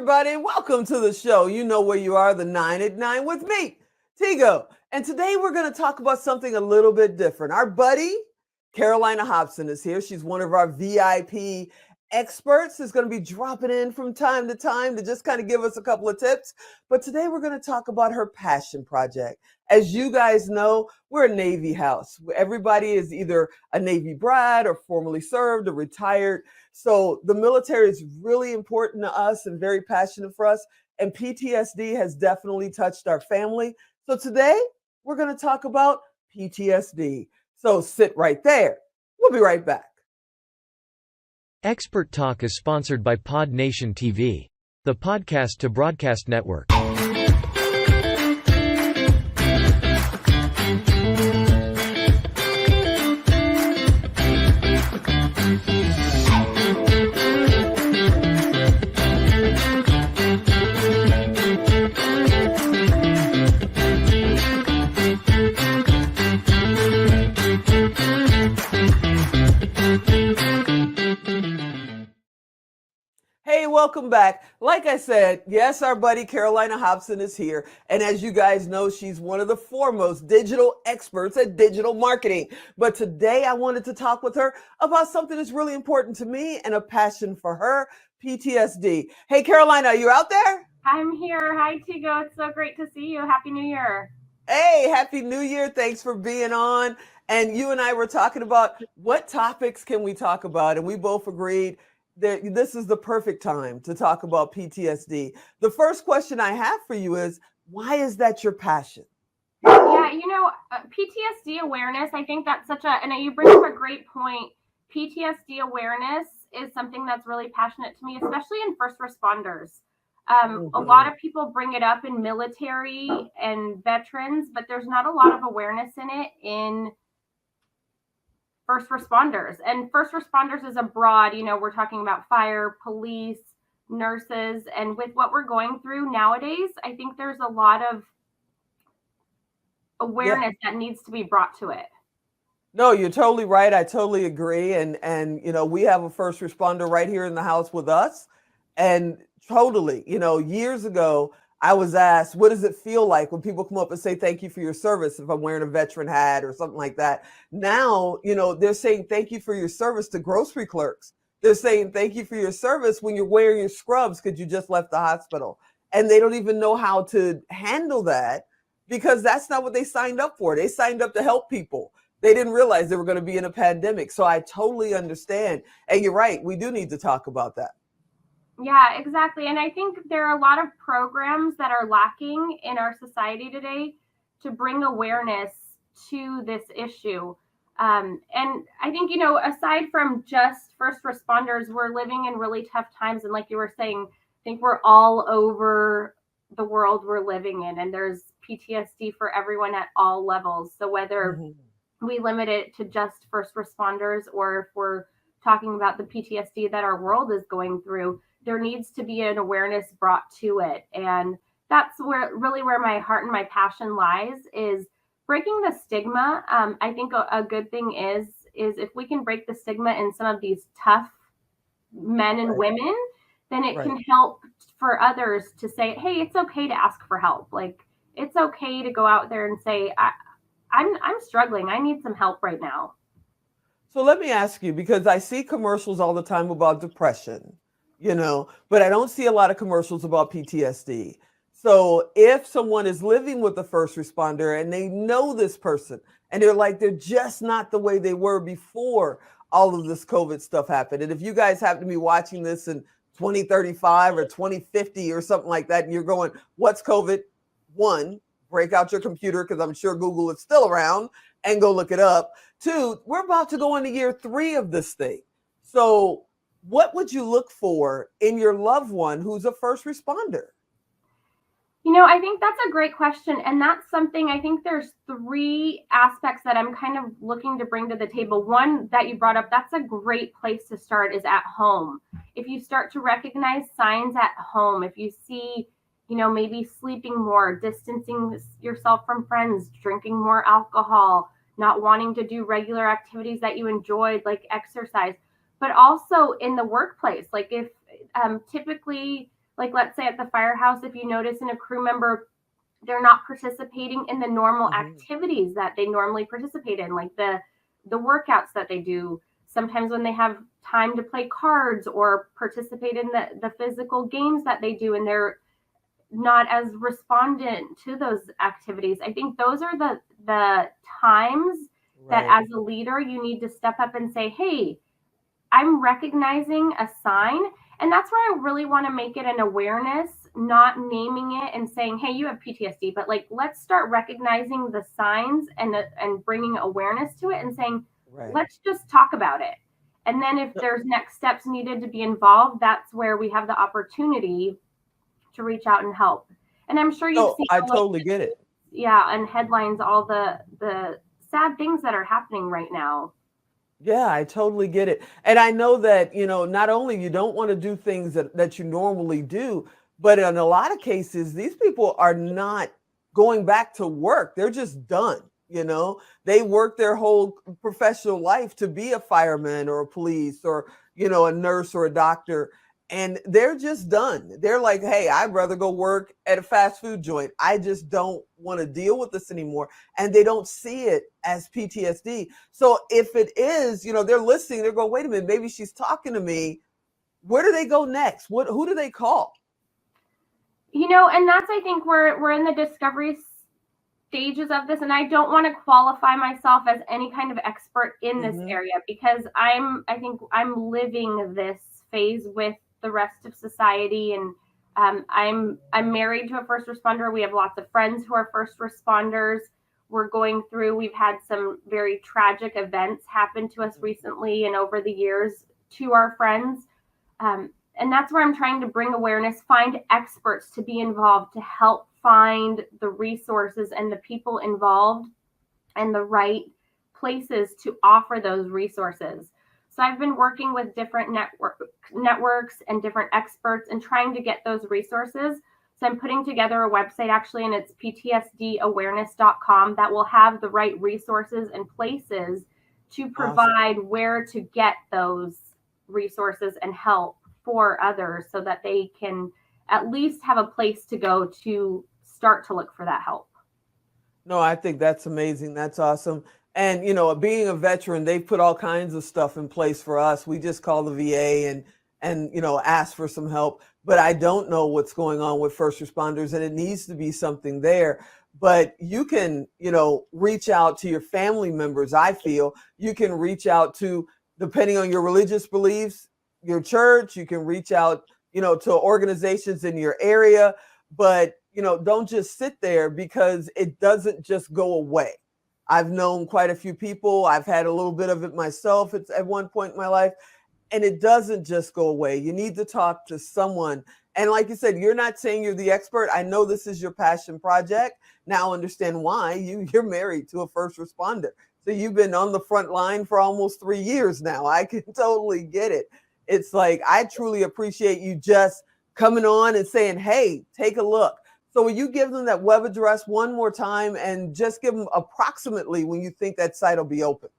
everybody. Welcome to the show. You know where you are, the 9 at 9 with me, Tigo. And today we're going to talk about something a little bit different. Our buddy, Karolina Hobson, is here. She's one of our VIP experts, is going to be dropping in from time to time to just kind of give us a couple of tips. But today we're going to talk about her passion project. As you guys know, we're a Navy house. Everybody is either a Navy brat or formerly served or retired. So the military is really important to us and very passionate for us. And PTSD has definitely touched our family. So today we're going to talk about PTSD. So sit right there. We'll be right back. Expert Talk is sponsored by Pod Nation TV, the podcast to broadcast network. Hey, welcome back. Like I said, yes, our buddy Karolina Hobson is here. And as you guys know, she's one of the foremost digital experts at digital marketing. But today I wanted to talk with her about something that's really important to me and a passion for her, PTSD. Hey, Karolina, are you out there? I'm here. Hi, Tigo. It's so great to see you. Happy New Year. Hey, Happy New Year. Thanks for being on. And you and I were talking about what topics can we talk about? And we both agreed that this is the perfect time to talk about PTSD. The first question I have for you is, why is that your passion? Yeah, PTSD awareness, I think that's and you bring up a great point. PTSD awareness is something that's really passionate to me, especially in first responders. A lot of people bring it up in military and veterans, but there's not a lot of awareness in it in first responders. And first responders is a broad, we're talking about fire, police, nurses. And with what we're going through nowadays, I think there's a lot of awareness that needs to be brought to it. No, you're totally right. I totally agree. And we have a first responder right here in the house with us. And totally, years ago, I was asked, what does it feel like when people come up and say, thank you for your service, if I'm wearing a veteran hat or something like that? Now, they're saying thank you for your service to grocery clerks. They're saying thank you for your service when you're wearing your scrubs because you just left the hospital. And they don't even know how to handle that because that's not what they signed up for. They signed up to help people. They didn't realize they were going to be in a pandemic. So I totally understand. And you're right. We do need to talk about that. Yeah, exactly. And I think there are a lot of programs that are lacking in our society today to bring awareness to this issue. And I think, aside from just first responders, we're living in really tough times. And like you were saying, I think we're all over the world we're living in, and there's PTSD for everyone at all levels. So whether we limit it to just first responders or if we're talking about the PTSD that our world is going through, there needs to be an awareness brought to it. And that's where my heart and my passion lies, is breaking the stigma. I think a good thing is if we can break the stigma in some of these tough men and women, then it can help for others to say, hey, it's okay to ask for help. Like, it's okay to go out there and say, I'm struggling. I need some help right now. So let me ask you, because I see commercials all the time about depression, but I don't see a lot of commercials about PTSD. So if someone is living with a first responder and they know this person and they're just not the way they were before all of this COVID stuff happened. And if you guys happen to be watching this in 2035 or 2050 or something like that, and you're going, what's COVID? One, break out your computer, because I'm sure Google is still around, and go look it up. Two, we're about to go into year 3 of this thing. So what would you look for in your loved one who's a first responder? I think that's a great question. And that's something, I think there's 3 aspects that I'm kind of looking to bring to the table. One that you brought up, that's a great place to start, is at home. If you start to recognize signs at home, if you see, maybe sleeping more, distancing yourself from friends, drinking more alcohol, not wanting to do regular activities that you enjoyed, like exercise, but also in the workplace. Like if typically Like, let's say at the firehouse, if you notice in a crew member, they're not participating in the normal activities that they normally participate in, like the workouts that they do. Sometimes when they have time to play cards or participate in the physical games that they do, and they're not as respondent to those activities. I think those are the times that as a leader, you need to step up and say, hey, I'm recognizing a sign. And that's where I really want to make it an awareness, not naming it and saying, hey, you have PTSD, but like, let's start recognizing the signs and bringing awareness to it and saying, let's just talk about it. And then if there's next steps needed to be involved, that's where we have the opportunity to reach out and help. And I'm sure you've seen. I totally get it. Yeah. And headlines, all the sad things that are happening right now. Yeah, I totally get it. And I know that, not only you don't want to do things that you normally do, but in a lot of cases, these people are not going back to work. They're just done. They work their whole professional life to be a fireman or a police or, a nurse or a doctor. And they're just done. They're like, hey, I'd rather go work at a fast food joint. I just don't want to deal with this anymore. And they don't see it as PTSD. So if it is, they're listening, they're going, wait a minute, maybe she's talking to me. Where do they go next? Who do they call? And that's, I think we're in the discovery stages of this. And I don't want to qualify myself as any kind of expert in this area, because I think I'm living this phase with the rest of society. And I'm married to a first responder. We have lots of friends who are first responders. We've had some very tragic events happen to us recently and over the years to our friends. And that's where I'm trying to bring awareness, find experts to be involved, to help find the resources and the people involved and the right places to offer those resources. So I've been working with different networks and different experts and trying to get those resources. So I'm putting together a website actually, and it's ptsdawareness.com, that will have the right resources and places to provide where to get those resources and help for others, so that they can at least have a place to go to start to look for that help. No, I think that's amazing. That's awesome. And, being a veteran, they've put all kinds of stuff in place for us. We just call the VA and ask for some help. But I don't know what's going on with first responders, and it needs to be something there. But you can, reach out to your family members. I feel you can reach out to, depending on your religious beliefs, your church. You can reach out, to organizations in your area. But, don't just sit there, because it doesn't just go away. I've known quite a few people. I've had a little bit of it myself at one point in my life, and it doesn't just go away. You need to talk to someone. And like you said, you're not saying you're the expert. I know this is your passion project. Now I understand why you're married to a first responder. So you've been on the front line for almost 3 years now. I can totally get it. It's like, I truly appreciate you just coming on and saying, hey, take a look. So will you give them that web address one more time and just give them approximately when you think that site will be open?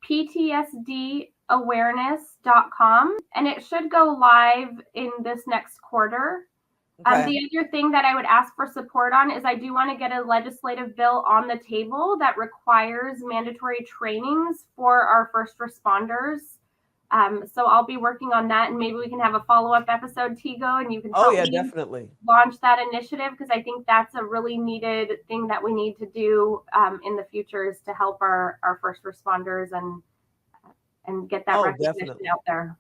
PTSDawareness.com. And it should go live in this next quarter. Okay. The other thing that I would ask for support on is I do want to get a legislative bill on the table that requires mandatory trainings for our first responders. So I'll be working on that, and maybe we can have a follow-up episode, Tigo, and you can help me definitely launch that initiative, because I think that's a really needed thing that we need to do in the future, is to help our first responders and get that recognition out there.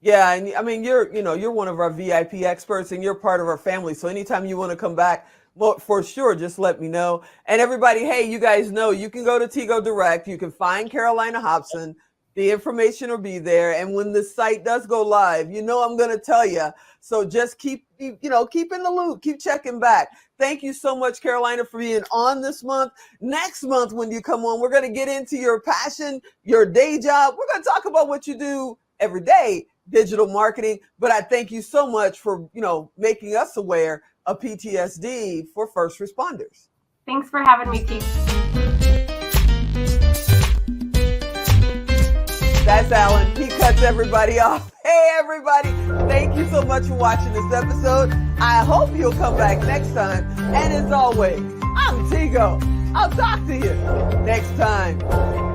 Yeah, and I mean, you're one of our VIP experts, and you're part of our family. So anytime you want to come back, well, for sure, just let me know. And everybody, hey, you guys know you can go to Tigo Direct. You can find Karolina Hobson. The information will be there. And when the site does go live, I'm going to tell you. So just keep in the loop, keep checking back. Thank you so much, Karolina, for being on this month. Next month, when you come on, we're going to get into your passion, your day job. We're going to talk about what you do every day, digital marketing. But I thank you so much for, making us aware of PTSD for first responders. Thanks for having me, Keith. That's Alan. He cuts everybody off. Hey, everybody. Thank you so much for watching this episode. I hope you'll come back next time. And as always, I'm Tigo. I'll talk to you next time.